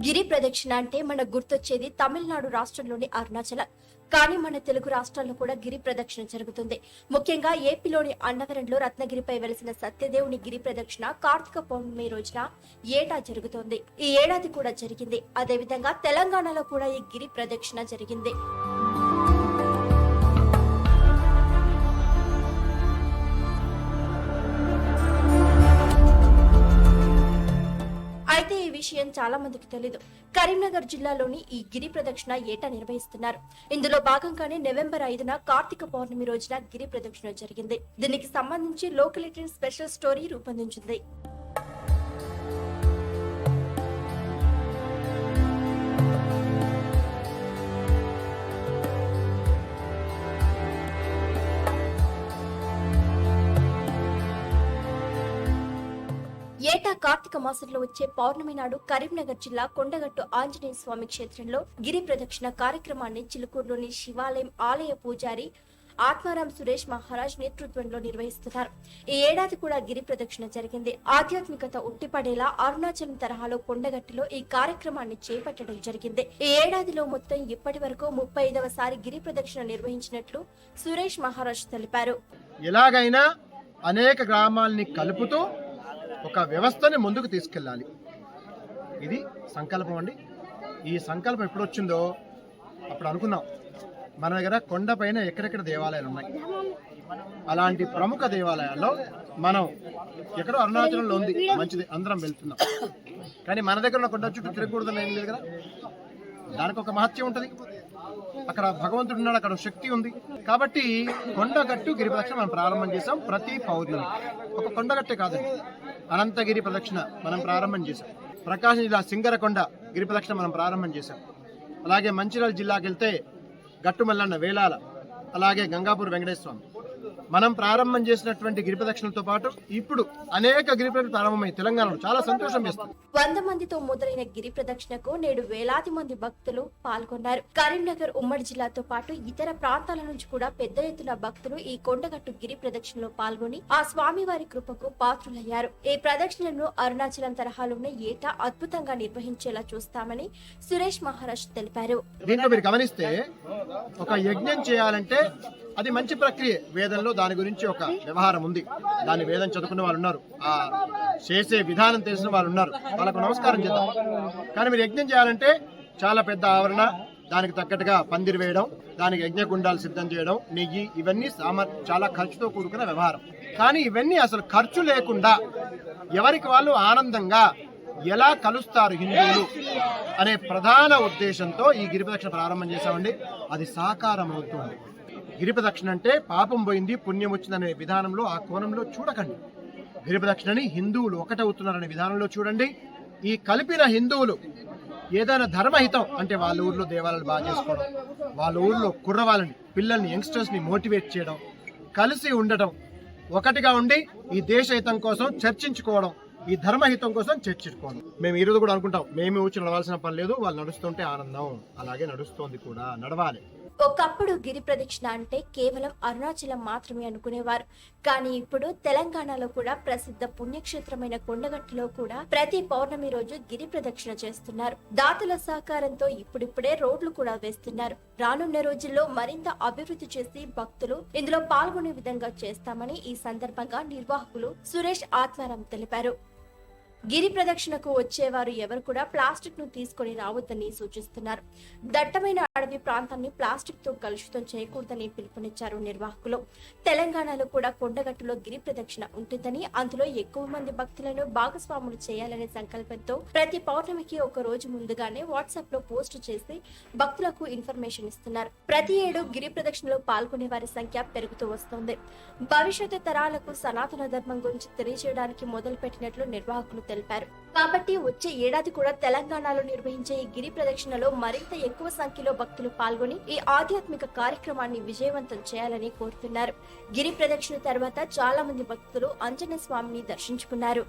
గిరి ప్రదక్షిణ అంటే మనకు గుర్తొచ్చేది తమిళనాడు రాష్ట్రంలోని అరుణాచలం. కానీ మన తెలుగు రాష్ట్రాల్లో కూడా గిరి ప్రదక్షిణ జరుగుతుంది. ముఖ్యంగా ఏపీలోని అన్నవరంలో రత్నగిరిపై వెలిసిన సత్యదేవుని గిరి ప్రదక్షిణ కార్తీక పౌర్ణమి రోజున ఏటా జరుగుతోంది. ఈ ఏడాది కూడా జరిగింది. అదేవిధంగా తెలంగాణలో కూడా ఈ గిరి ప్రదక్షిణ జరిగింది. అయితే ఈ విషయం చాలా మందికి తెలీదు. కరీంనగర్ జిల్లాలోని ఈ గిరి ప్రదక్షిణ ఏటా నిర్వహిస్తున్నారు. ఇందులో భాగంగానే నవంబర్ 5న కార్తీక పౌర్ణమి రోజున గిరి ప్రదక్షిణ జరిగింది. దీనికి సంబంధించి లోకల్ స్పెషల్ స్టోరీ రూపొందించింది. ఏటా కార్తీక మాసంలో వచ్చే పౌర్ణమి నాడు కరీంనగర్ జిల్లా కొండగట్టు ఆంజనేయ స్వామి క్షేత్రంలో గిరి ప్రదక్షిణ కార్యక్రమాన్ని చిలుకూరులోని శివాలయం ఆలయ పూజారి ఆత్మారాం సురేష్ మహారాజ్ నేతృత్వంలో నిర్వహిస్తున్నారు. ఈ ఏడాది కూడా గిరి ప్రదక్షిణ జరిగింది. ఆధ్యాత్మికత ఉట్టిపడేలా అరుణాచలం తరహాలో కొండగట్టులో ఈ కార్యక్రమాన్ని చేపట్టడం జరిగింది. ఈ ఏడాదిలో మొత్తం ఇప్పటి వరకు 35వ సారి గిరి ప్రదక్షిణ నిర్వహించినట్లు సురేష్ మహారాజ్ తెలిపారు. ఎలాగైనా అనేక గ్రామాల్ని కలుపుతూ ఒక వ్యవస్థని ముందుకు తీసుకెళ్ళాలి. ఇది సంకల్పం అండి. ఈ సంకల్పం ఎప్పుడు వచ్చిందో అప్పుడు అనుకున్నాం, మన దగ్గర కొండపైన ఎక్కడెక్కడ దేవాలయాలు ఉన్నాయి. అలాంటి ప్రముఖ దేవాలయాల్లో మనం ఎక్కడో అరుణాచలంలో ఉంది, మంచిది, అందరం వెళ్తున్నాం. కానీ మన దగ్గర ఉన్న కొండ చుట్టూ తిరగకూడదని ఏం లేదు కదా. దానికి ఒక మహత్యం ఉంటుంది. అక్కడ భగవంతుడు ఉన్నాడు, అక్కడ శక్తి ఉంది. కాబట్టి కొండగట్టు గిరి ప్రదక్షిణ మనం ప్రారంభం చేసాం. ప్రతి పౌర్ణమి ఒక కొండగట్టే కాదండి, అనంతగిరి ప్రదక్షిణ మనం ప్రారంభం చేసాం. ప్రకాశం జిల్లా సింగరకొండ గిరి ప్రదక్షిణ మనం ప్రారంభం చేసాం. అలాగే మంచిర్యాల జిల్లాకి వెళ్తే గట్టుమల్లన్న వేలాల, అలాగే గంగాపూర్ వెంకటేశ్వర స్వామి మనం ప్రారంభం చేసినటువంటి గిరి ప్రదక్షిణలతో పాటు ఇప్పుడు అనేక గిరి ప్రదక్షిణ ప్రారంభమై తెలంగాణలో చాలా సంతోషం వేస్తుంది. 100 మందితో మొదలైన గిరి ప్రదక్షిణకు నేడు వేలాది మంది భక్తులు పాల్గొన్నారు. కరీంనగర్ ఉమ్మడి జిల్లాతో పాటు ఇతర ప్రాంతాల నుంచి కూడా పెద్ద ఎత్తున భక్తులు ఈ కొండగట్టు గిరి ప్రదక్షిణలో పాల్గొని ఆ స్వామివారి కృపకు పాత్రులయ్యారు. ఈ ప్రదక్షిణను అరుణాచలం తరహాలోనే ఏటా అద్భుతంగా నిర్వహించేలా చూస్తామని సురేష్ మహారాజ్ తెలిపారు. దీంట్లో మీరు గమనిస్తే ఒక యజ్ఞం చేయాలంటే అది మంచి ప్రక్రియ. వేదంలో దాని గురించి ఒక వ్యవహారం ఉంది. దాని వేదం చదువుకున్న వాళ్ళు ఉన్నారు, ఆ చేసే విధానం తెలిసిన వాళ్ళు ఉన్నారు, వాళ్ళకు నమస్కారం చేద్దాం. కానీ మీరు యజ్ఞం చేయాలంటే చాలా పెద్ద ఆవరణ, దానికి తగ్గట్టుగా పందిరి వేయడం, దానికి యజ్ఞగుండాలు సిద్ధం చేయడం, నెయ్యి, ఇవన్నీ చాలా ఖర్చుతో కూడుకున్న వ్యవహారం. కానీ ఇవన్నీ అసలు ఖర్చు లేకుండా ఎవరికి వాళ్ళు ఆనందంగా ఎలా కలుస్తారు హిందువులు అనే ప్రధాన ఉద్దేశంతో ఈ గిరి ప్రదక్షిణ ప్రారంభం చేశామండి. అది సాకారం అవుతుంది. గిరి ప్రదక్షిణ అంటే పాపం పోయింది, పుణ్యం వచ్చిందనే విధానంలో, ఆ కోణంలో చూడకండి. గిరి ప్రదక్షిణని హిందువులు ఒకటవుతున్నారనే విధానంలో చూడండి. ఈ కలిపిన హిందువులు ఏదైనా ధర్మహితం అంటే వాళ్ళ ఊర్లో దేవాలయాలు బాగా చేసుకోవడం, వాళ్ళ ఊర్లో కుర్రవాళ్ళని, పిల్లల్ని, యంగ్స్టర్స్ని మోటివేట్ చేయడం, కలిసి ఉండటం, ఒకటిగా ఉండి ఈ దేశహితం కోసం చర్చించుకోవడం, ఈ ధర్మహితం కోసం చర్చించుకోవడం. మేము ఈరోజు కూడా అనుకుంటాం, మేము వచ్చి నడవాల్సిన పని లేదు, వాళ్ళు నడుస్తుంటే ఆనందం. అలాగే నడుస్తోంది కూడా, నడవాలి. ఒకప్పుడు గిరి ప్రదక్షిణ అంటే కేవలం అరుణాచలం మాత్రమే అనుకునేవారు. కానీ ఇప్పుడు తెలంగాణలో కూడా ప్రసిద్ధ పుణ్యక్షేత్రమైన కొండగట్టులో కూడా ప్రతి పౌర్ణమి రోజు గిరి ప్రదక్షిణ చేస్తున్నారు. దాతల సహకారంతో ఇప్పుడిప్పుడే రోడ్లు కూడా వేస్తున్నారు. రానున్న రోజుల్లో మరింత అభివృద్ధి చేసి భక్తులు ఇందులో పాల్గొనే విధంగా చేస్తామని ఈ సందర్భంగా నిర్వాహకులు సురేష్ ఆత్మారాం తెలిపారు. గిరి ప్రదక్షిణకు వచ్చేవారు ఎవరు కూడా ప్లాస్టిక్ ను తీసుకుని రావద్దని సూచిస్తున్నారు. దట్టమైన అడవి ప్రాంతాన్ని ప్లాస్టిక్ తో కలుషితం చేయకూడదని పిలుపునిచ్చారు నిర్వాహకులు. తెలంగాణలో కూడా కొండగట్టులో గిరి ప్రదక్షిణ ఉంటుందని, అందులో ఎక్కువ మంది భక్తులను భాగస్వాములు చేయాలనే సంకల్పంతో ప్రతి పౌర్ణమికి ఒక రోజు ముందుగానే వాట్సాప్ లో పోస్ట్ చేసి భక్తులకు ఇన్ఫర్మేషన్ ఇస్తున్నారు. ప్రతి ఏడు గిరి ప్రదక్షిణలో పాల్గొనే వారి సంఖ్య పెరుగుతూ వస్తోంది. భవిష్యత్తు తరాలకు సనాతన ధర్మం గురించి తెలియజేయడానికి మొదలు పెట్టినట్లు నిర్వాహకులు తెలిపారు. కాబట్టి వచ్చే ఏడాది కూడా తెలంగాణలో నిర్వహించే ఈ గిరి ప్రదక్షిణలో మరింత ఎక్కువ సంఖ్యలో భక్తులు పాల్గొని ఈ ఆధ్యాత్మిక కార్యక్రమాన్ని విజయవంతం చేయాలని కోరుతున్నారు. గిరి ప్రదక్షిణ తర్వాత చాలా మంది భక్తులు ఆంజనేయ స్వామిని దర్శించుకున్నారు.